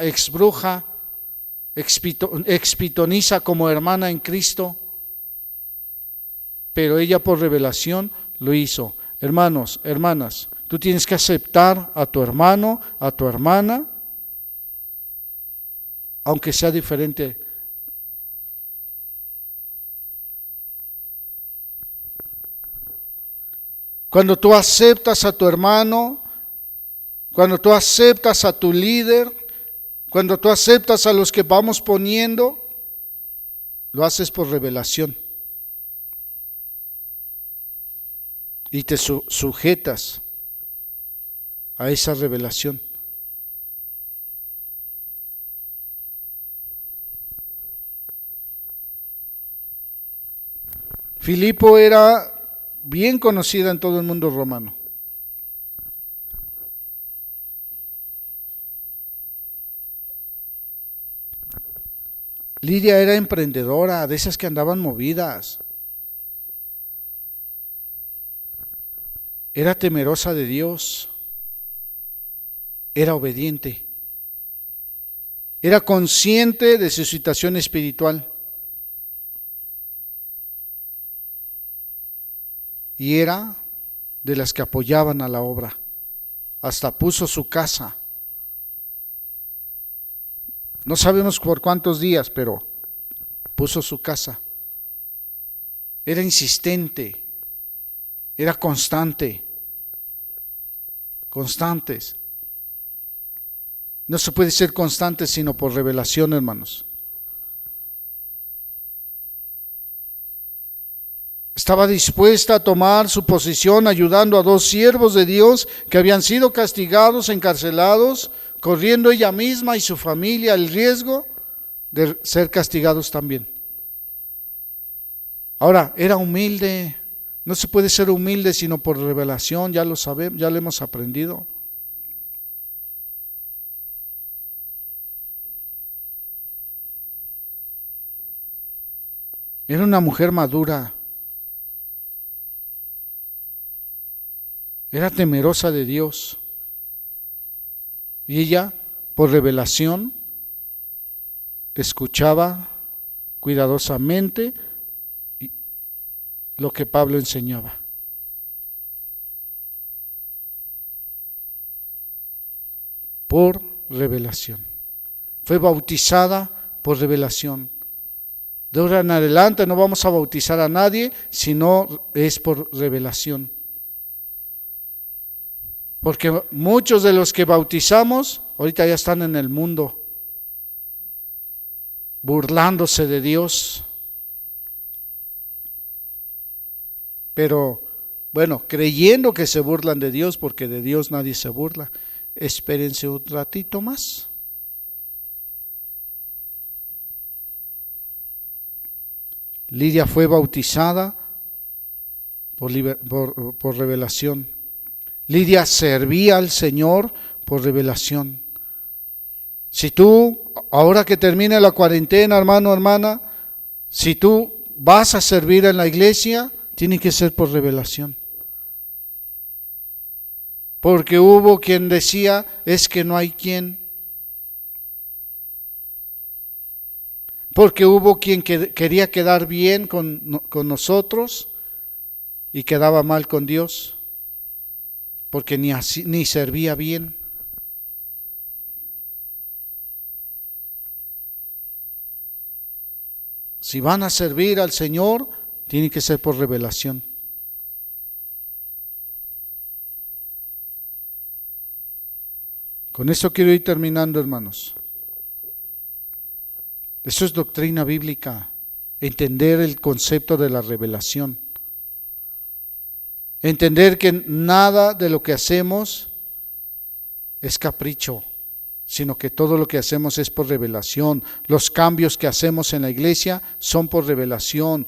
expitonisa como hermana en Cristo. Pero ella por revelación lo hizo. Hermanos, hermanas, tú tienes que aceptar a tu hermano, a tu hermana, aunque sea diferente. Cuando tú aceptas a tu hermano, cuando tú aceptas a tu líder, cuando tú aceptas a los que vamos poniendo, lo haces por revelación. Y te sujetas a esa revelación. Filipo era bien conocida en todo el mundo romano. Lidia era emprendedora, de esas que andaban movidas. Era temerosa de Dios, era obediente, era consciente de su situación espiritual y era de las que apoyaban a la obra. Hasta puso su casa. No sabemos por cuántos días, pero puso su casa. Era insistente, era constantes. No se puede ser constante sino por revelación, hermanos. Estaba dispuesta a tomar su posición ayudando a 2 siervos de Dios que habían sido castigados, encarcelados, corriendo ella misma y su familia el riesgo de ser castigados también. Ahora, era humilde. No se puede ser humilde sino por revelación, ya lo sabemos, ya lo hemos aprendido. Era una mujer madura. Era temerosa de Dios. Y ella, por revelación, escuchaba cuidadosamente lo que Pablo enseñaba. Por revelación. Fue bautizada por revelación. De ahora en adelante no vamos a bautizar a nadie, sino es por revelación. Porque muchos de los que bautizamos ahorita ya están en el mundo, burlándose de Dios. Pero, bueno, creyendo que se burlan de Dios, porque de Dios nadie se burla. Espérense un ratito más. Lidia fue bautizada por revelación. Lidia servía al Señor por revelación. Si tú, ahora que termine la cuarentena, hermano, hermana, si tú vas a servir en la iglesia, tiene que ser por revelación. Porque hubo quien decía, es que no hay quien. Porque hubo quien quería quedar bien con nosotros y quedaba mal con Dios, porque ni servía bien. Si van a servir al Señor, tiene que ser por revelación. Con esto quiero ir terminando, hermanos. Eso es doctrina bíblica, entender el concepto de la revelación. Entender que nada de lo que hacemos es capricho, sino que todo lo que hacemos es por revelación. Los cambios que hacemos en la iglesia son por revelación.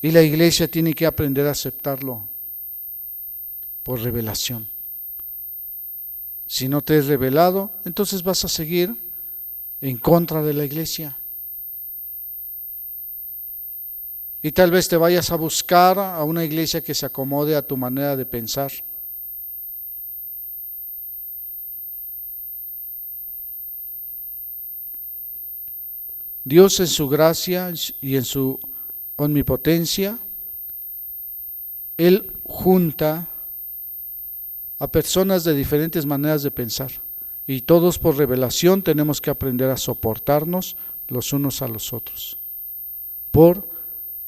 Y la iglesia tiene que aprender a aceptarlo por revelación. Si no te es revelado, entonces vas a seguir en contra de la iglesia. Y tal vez te vayas a buscar a una iglesia que se acomode a tu manera de pensar. Dios en su gracia y en su omnipotencia, Él junta a personas de diferentes maneras de pensar. Y todos por revelación tenemos que aprender a soportarnos los unos a los otros. Por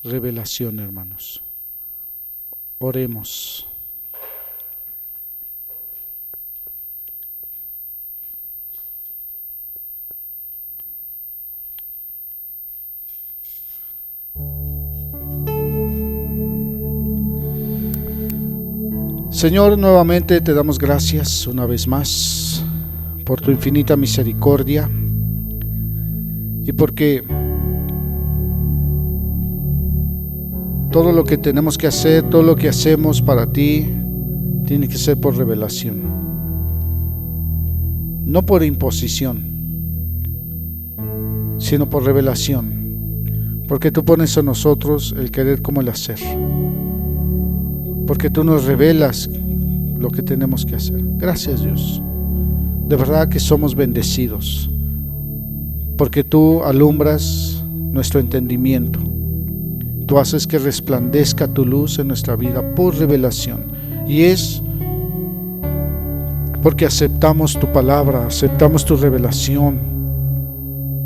revelación, hermanos. Oremos. Señor, nuevamente te damos gracias una vez más por tu infinita misericordia y porque todo lo que tenemos que hacer, todo lo que hacemos para ti, tiene que ser por revelación, no por imposición, sino por revelación, porque tú pones a nosotros el querer como el hacer, porque tú nos revelas lo que tenemos que hacer. Gracias, Dios. De verdad que somos bendecidos, porque tú alumbras nuestro entendimiento. Tú haces que resplandezca tu luz en nuestra vida por revelación. Y es porque aceptamos tu palabra, aceptamos tu revelación,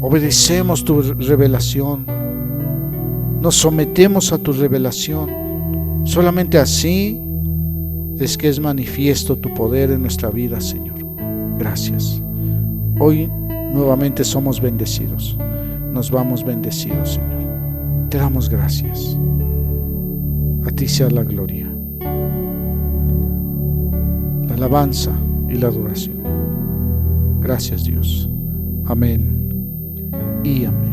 obedecemos tu revelación, nos sometemos a tu revelación. Solamente así es que es manifiesto tu poder en nuestra vida, Señor. Gracias. Hoy nuevamente somos bendecidos. Nos vamos bendecidos, Señor. Te damos gracias. A ti sea la gloria, la alabanza y la adoración. Gracias, Dios. Amén y amén.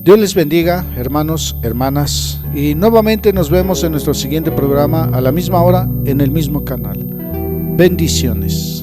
Dios les bendiga, hermanos, hermanas, y nuevamente nos vemos en nuestro siguiente programa a la misma hora en el mismo canal. Bendiciones.